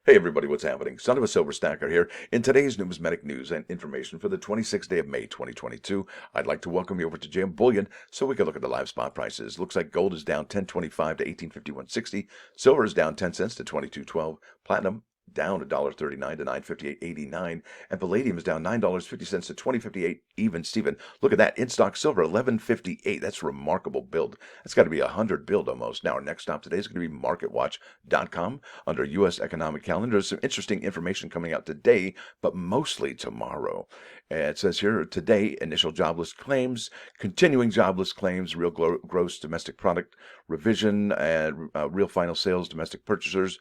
Hey everybody, what's happening? Son of a Silver Stacker here. In today's numismatic news and information for the 26th day of May 2022, I'd like to welcome you over to JM Bullion so we can look at the live spot prices. Looks like gold is down 10.25 to 18.5160. Silver is down 10 cents to 22.12. Platinum down $1.39 to 958.89, and palladium is down $9.50 to 20.58 even Steven. Look at that, in stock silver 11.58. That's a remarkable build. That's got to be a 100 build almost. Now our next stop today is going to be marketwatch.com under U.S. economic calendar. There's some interesting information coming out today, but mostly tomorrow. And it says here today, initial jobless claims, continuing jobless claims, real gross domestic product revision, and real final sales, domestic purchasers,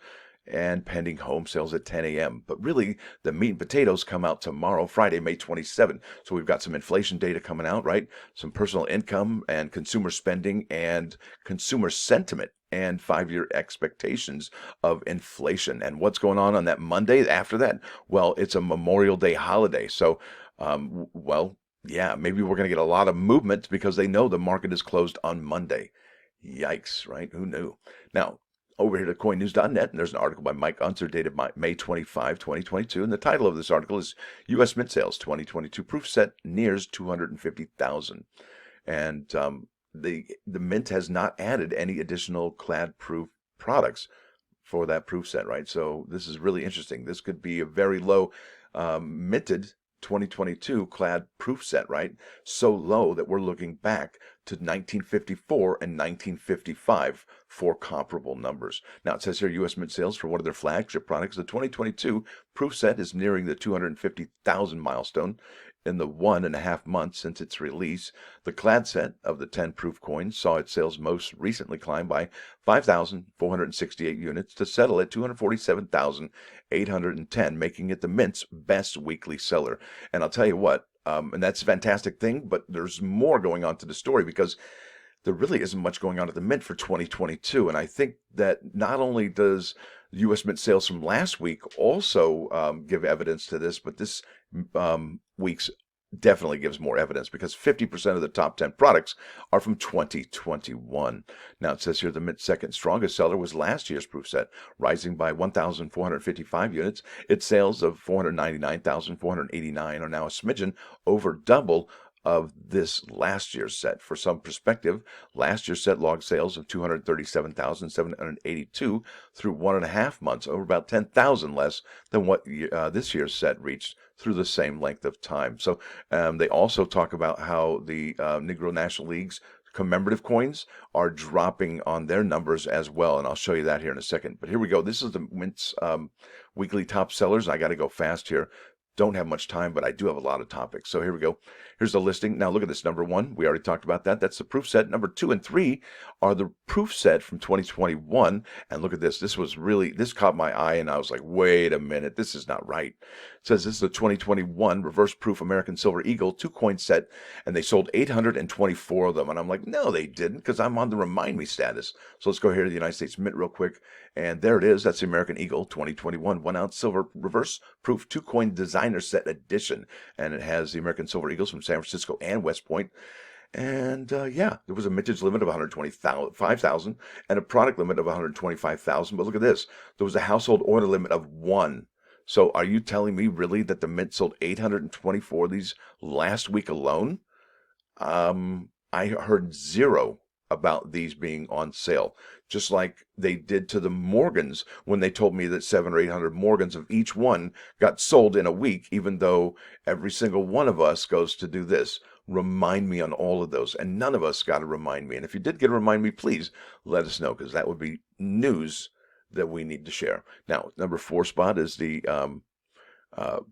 and pending home sales at 10 a.m. But really, the meat and potatoes come out tomorrow, Friday, May 27. So we've got some inflation data coming out, right? Some personal income and consumer spending and consumer sentiment and 5-year expectations of inflation. And what's going on that Monday after that? Well, it's a Memorial Day holiday. So, yeah, maybe we're going to get a lot of movement because they know the market is closed on Monday. Yikes, right? Who knew? Now, over here to coinnews.net, and there's an article by Mike Unser dated May 25, 2022, and the title of this article is U.S. Mint Sales 2022 Proof Set Nears 250,000. And the Mint has not added any additional clad-proof products for that proof set, right? So this is really interesting. This could be a very low minted 2022 clad proof set, right? So low that we're looking back to 1954 and 1955 for comparable numbers. Now it says here U.S. Mint sales for one of their flagship products. The 2022 proof set is nearing the 250,000 milestone in the 1.5 months since its release. The clad set of the 10 proof coins saw its sales most recently climb by 5,468 units to settle at 247,810, making it the Mint's best weekly seller. And I'll tell you what, and that's a fantastic thing, but there's more going on to the story because there really isn't much going on at the Mint for 2022. And I think that not only does U.S. Mint sales from last week also give evidence to this, but this week's definitely gives more evidence because 50% of the top 10 products are from 2021. Now it says here the Mint's second strongest seller was last year's proof set, rising by 1,455 units. Its sales of 499,489 are now a smidgen over double of this last year's set. For some perspective, last year's set logged sales of 237,782 through 1.5 months, over about 10,000 less than what this year's set reached through the same length of time. So they also talk about how the Negro National League's commemorative coins are dropping on their numbers as well, and I'll show you that here in a second. But here we go. This is the Mint's weekly top sellers. I got to go fast here. Don't have much time, but I do have a lot of topics. So here we go. Here's the listing. Now look at this. Number 1, we already talked about that. That's the proof set. Number 2 and 3 are the proof set from 2021. And look at this. This caught my eye, and I was like, wait a minute. This is not right. It says this is the 2021 reverse proof American Silver Eagle 2-coin set, and they sold 824 of them. And I'm like, no, they didn't, because I'm on the remind me status. So let's go here to the United States Mint real quick. And there it is. That's the American Eagle 2021 1-ounce silver reverse proof 2-coin designer set edition. And it has the American Silver Eagles from San Francisco and West Point. And yeah, there was a mintage limit of 125,000 and a product limit of 125,000. But look at this. There was a household order limit of 1. So are you telling me really that the Mint sold 824 of these last week alone? I heard 0 about these being on sale, just like they did to the Morgans when they told me that 700 or 800 Morgans of each one got sold in a week, even though every single one of us goes to do this. Remind me on all of those, and none of us got to remind me. And if you did get to remind me, please let us know, because that would be news that we need to share. Now, number 4 spot is the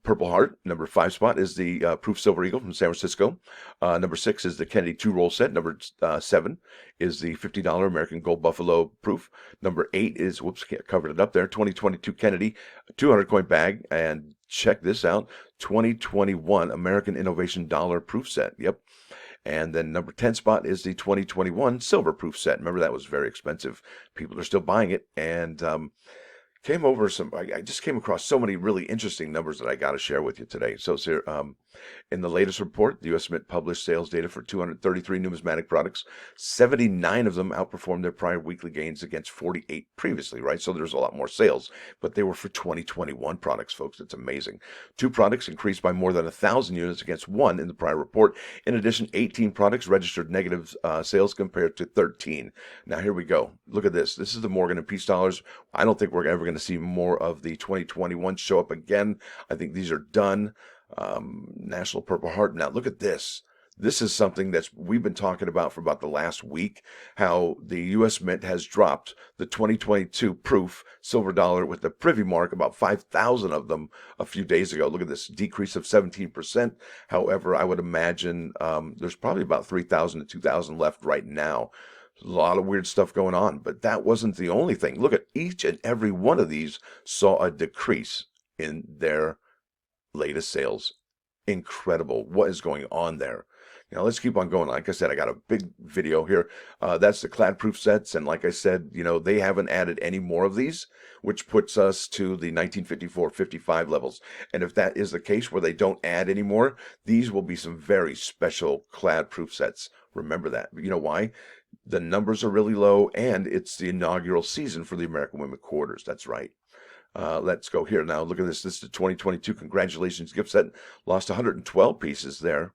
Purple Heart. Number 5 spot is the Proof Silver Eagle from San Francisco. Number 6 is the Kennedy 2-roll set. Number 7 is the $50 American Gold Buffalo Proof. Number 8 is, covered it up there, 2022 Kennedy 200-coin bag. And check this out, 2021 American Innovation Dollar Proof set. Yep. And then number 10 spot is the 2021 Silver Proof set. Remember, that was very expensive. People are still buying it. And came over some. I just came across so many really interesting numbers that I got to share with you today. So, sir, in the latest report, the U.S. Mint published sales data for 233 numismatic products. 79 of them outperformed their prior weekly gains against 48 previously, right? So there's a lot more sales, but they were for 2021 products, folks. It's amazing. Two products increased by more than 1,000 units against one in the prior report. In addition, 18 products registered negative sales compared to 13. Now, here we go. Look at this. This is the Morgan and Peace dollars. I don't think we're ever going to see more of the 2021 show up again. I think these are done. National Purple Heart. Now look at this. This is something that's we've been talking about for about the last week, how the U.S. Mint has dropped the 2022 proof silver dollar with the privy mark, about 5,000 of them a few days ago. Look at this decrease of 17%. However, I would imagine there's probably about 3,000 to 2,000 left right now. A lot of weird stuff going on, but that wasn't the only thing. Look at each and every one of these saw a decrease in their latest sales. Incredible. What is going on there? Now let's keep on going. Like I said, I got a big video here. That's the clad proof sets. And like I said, they haven't added any more of these, which puts us to the 1954-55 levels. And if that is the case where they don't add any more, these will be some very special clad proof sets. Remember that. You know why? The numbers are really low, and it's the inaugural season for the American Women Quarters. That's right. Let's go here now. Look at this. This is the 2022 Congratulations gift set. Lost 112 pieces there.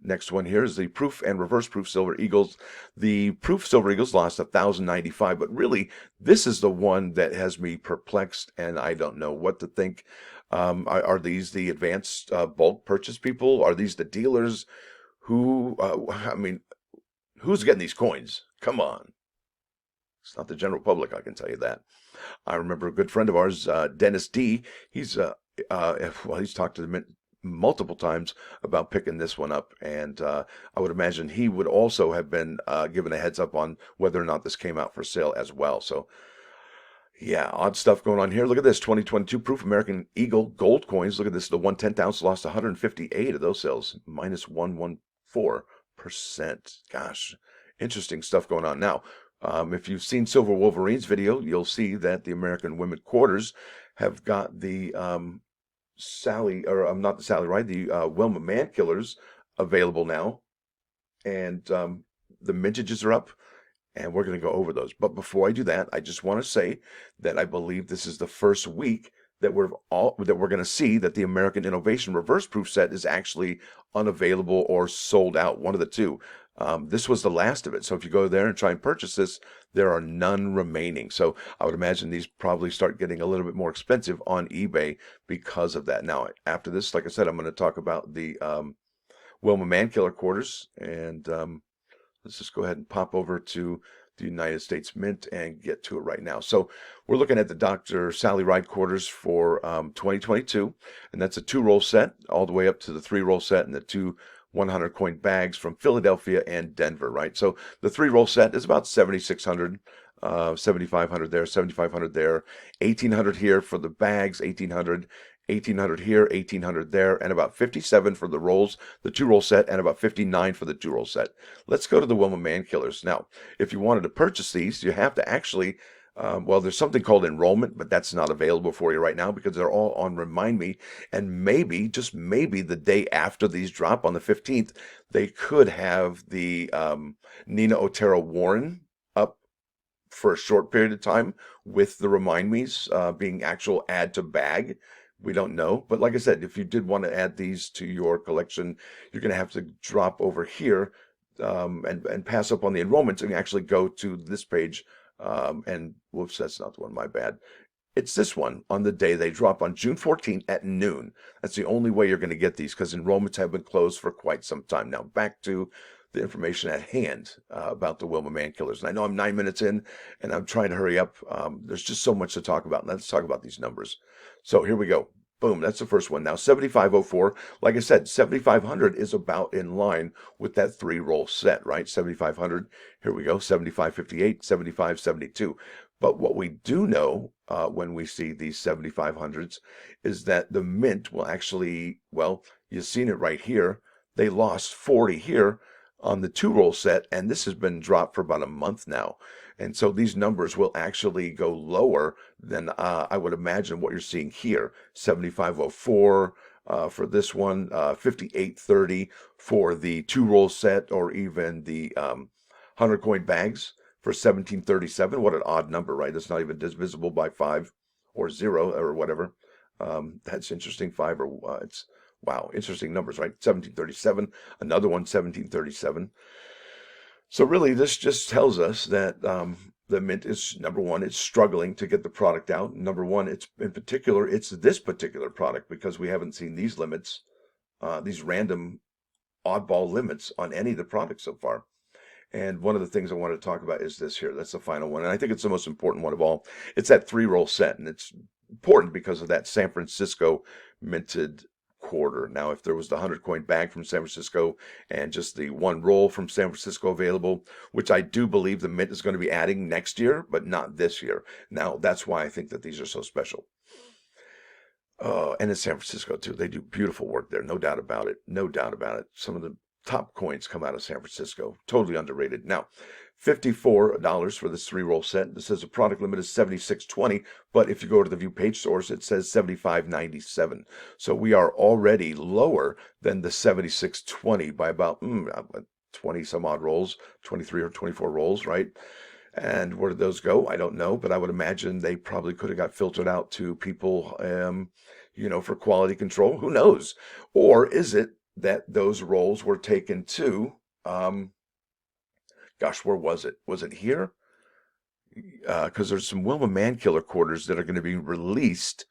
Next one here is the proof and reverse proof silver eagles. The proof silver eagles lost 1,095, but really this is the one that has me perplexed, and I don't know what to think. Are these the advanced bulk purchase people? Are these the dealers? Who's getting these coins? Come on. It's not the general public, I can tell you that. I remember a good friend of ours, Dennis D. He's talked to the Mint multiple times about picking this one up, and I would imagine he would also have been given a heads up on whether or not this came out for sale as well. So, yeah, odd stuff going on here. Look at this, 2022 proof American Eagle gold coins. Look at this, the 1/10 ounce lost 158 of those sales, minus 114%. Gosh, interesting stuff going on now. If you've seen Silver Wolverine's video, you'll see that the American Women Quarters have got the Wilma Mankillers available now, and the mintages are up, and we're going to go over those. But before I do that, I just want to say that I believe this is the first week that we're going to see that the American Innovation Reverse Proof set is actually unavailable or sold out, one of the two. This was the last of it. So if you go there and try and purchase this, there are none remaining. So I would imagine these probably start getting a little bit more expensive on eBay because of that. Now, after this, like I said, I'm going to talk about the Wilma Mankiller quarters. And let's just go ahead and pop over to the United States Mint and get to it right now. So we're looking at the Dr. Sally Ride quarters for 2022. And that's a 2-roll set all the way up to the 3-roll set and the 2 100 coin bags from Philadelphia and Denver, right? So the 3-roll set is about 7,600, 7,500 there, 7,500 there, 1,800 here for the bags, 1,800 here, 1,800 there, and about 57 for the rolls, the 2-roll set, and about 59 for the 2-roll set. Let's go to the Wilma Mankillers. Now, if you wanted to purchase these, you have to actually there's something called enrollment, but that's not available for you right now because they're all on Remind Me. And maybe, just maybe, the day after these drop on the 15th, they could have the Nina Otero Warren up for a short period of time with the Remind Me's being actual add to bag. We don't know. But like I said, if you did want to add these to your collection, you're going to have to drop over here and pass up on the enrollments and actually go to this page. And whoops, that's not the one, my bad. It's this one on the day they drop on June 14th at noon. That's the only way you're going to get these because enrollments have been closed for quite some time. Now back to the information at hand about the Wilma Mankillers. And I know I'm 9 minutes in and I'm trying to hurry up. There's just so much to talk about. Let's talk about these numbers. So here we go. Boom, that's the first one. Now 7504, like I said, 7500 is about in line with that 3-roll set, right? 7500, here we go, 7558, 7572. But what we do know when we see these 7500s is that the Mint will actually, well, you've seen it right here. They lost 40 here on the 2-roll set, and this has been dropped for about a month now. And so these numbers will actually go lower than I would imagine what you're seeing here. 7504 for this one, 5830 for the 2-roll set, or even the 100 coin bags for 1737. What an odd number, right? That's not even divisible by 5 or 0 or whatever. That's interesting. 5 or it's wow, interesting numbers, right? 1737, another one 1737. So really, this just tells us that the Mint is, number one, it's struggling to get the product out. Number one, it's in particular, it's this particular product, because we haven't seen these limits, these random oddball limits on any of the products so far. And one of the things I want to talk about is this here. That's the final one. And I think it's the most important one of all. It's that 3-roll set. And it's important because of that San Francisco minted quarter. Now, if there was the 100 coin bag from San Francisco and just the 1 roll from San Francisco available, which I do believe the Mint is going to be adding next year, but not this year. Now, that's why I think that these are so special. And in San Francisco, too. They do beautiful work there. No doubt about it. No doubt about it. Some of the top coins come out of San Francisco. Totally underrated. Now, $54 for this 3-roll set. It says the product limit is $76.20, but if you go to the view page source, it says $75.97. So we are already lower than the $76.20 by about 20 some odd rolls, 23 or 24 rolls, right? And where did those go? I don't know, but I would imagine they probably could have got filtered out to people, for quality control. Who knows? Or is it that those rolls were taken to, where was it? Was it here? Because there's some Wilma Mankiller quarters that are going to be released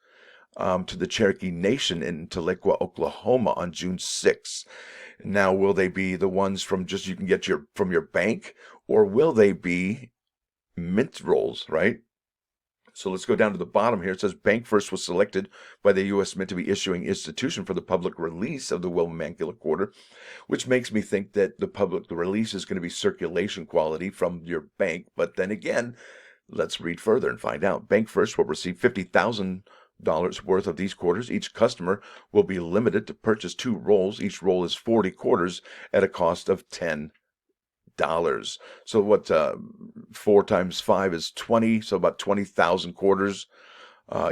to the Cherokee Nation in Tahlequah, Oklahoma on June 6th. Now, will they be the ones from just you can get from your bank, or will they be mint rolls, right? So let's go down to the bottom here. It says Bank First was selected by the U.S. Mint to be issuing institution for the public release of the Wilma Mankiller quarter, which makes me think that the release is going to be circulation quality from your bank. But then again, let's read further and find out. Bank First will receive $50,000 worth of these quarters. Each customer will be limited to purchase 2 rolls. Each roll is 40 quarters at a cost of $10. So what, 4 times 5 is 20, so about 20,000 quarters.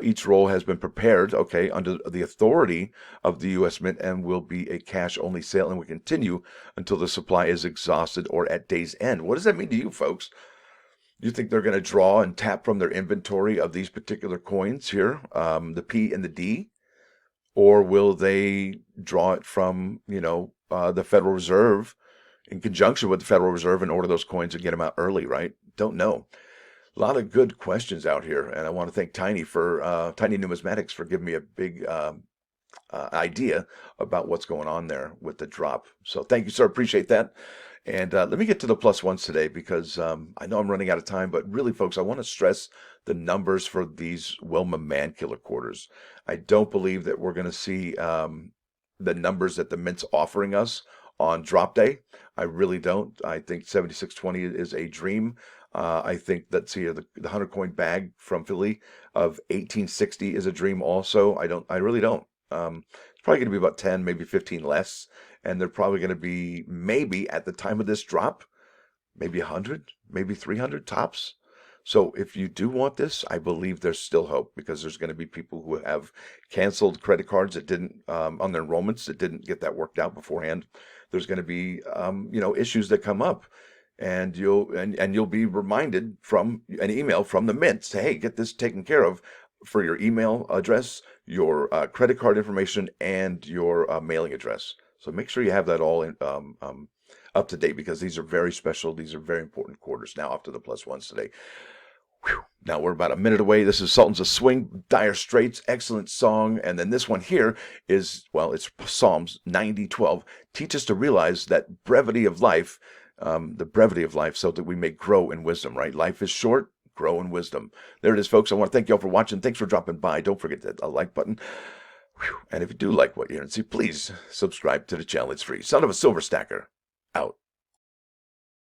Each roll has been prepared, under the authority of the U.S. Mint, and will be a cash-only sale and will continue until the supply is exhausted or at day's end. What does that mean to you, folks? You think they're going to draw and tap from their inventory of these particular coins here, the P and the D? Or will they draw it from, the Federal Reserve, in conjunction with the Federal Reserve, and order those coins and get them out early, right? Don't know. A lot of good questions out here, and I want to thank Tiny Numismatics for giving me a big idea about what's going on there with the drop. So thank you, sir. Appreciate that. And let me get to the plus ones today, because I know I'm running out of time, but really, folks, I want to stress the numbers for these Wilma Mankiller quarters. I don't believe that we're going to see the numbers that the Mint's offering us on drop day. I really don't. I think 7620 is a dream. I think that the 100 coin bag from Philly of 1860 is a dream also. I really don't. It's probably going to be about 10, maybe 15 less. And they're probably going to be, maybe at the time of this drop, maybe 100, maybe 300 tops. So if you do want this, I believe there's still hope, because there's going to be people who have canceled credit cards that didn't, on their enrollments, that didn't get that worked out beforehand. There's going to be, issues that come up, and you'll be reminded from an email from the Mint, say, hey, get this taken care of, for your email address, your credit card information, and your mailing address. So make sure you have that all up to date, because these are very special. These are very important quarters. Now off to the plus ones today. Whew. Now we're about a minute away. This is Sultans of Swing, Dire Straits, excellent song. And then this one here is, it's Psalms 90:12. Teach us to realize that brevity of life, the brevity of life, so that we may grow in wisdom, right? Life is short, grow in wisdom. There it is, folks. I want to thank you all for watching. Thanks for dropping by. Don't forget that like button. Whew. And if you do like what you hear and see, please subscribe to the channel. It's free. Son of a Silver Stacker, out.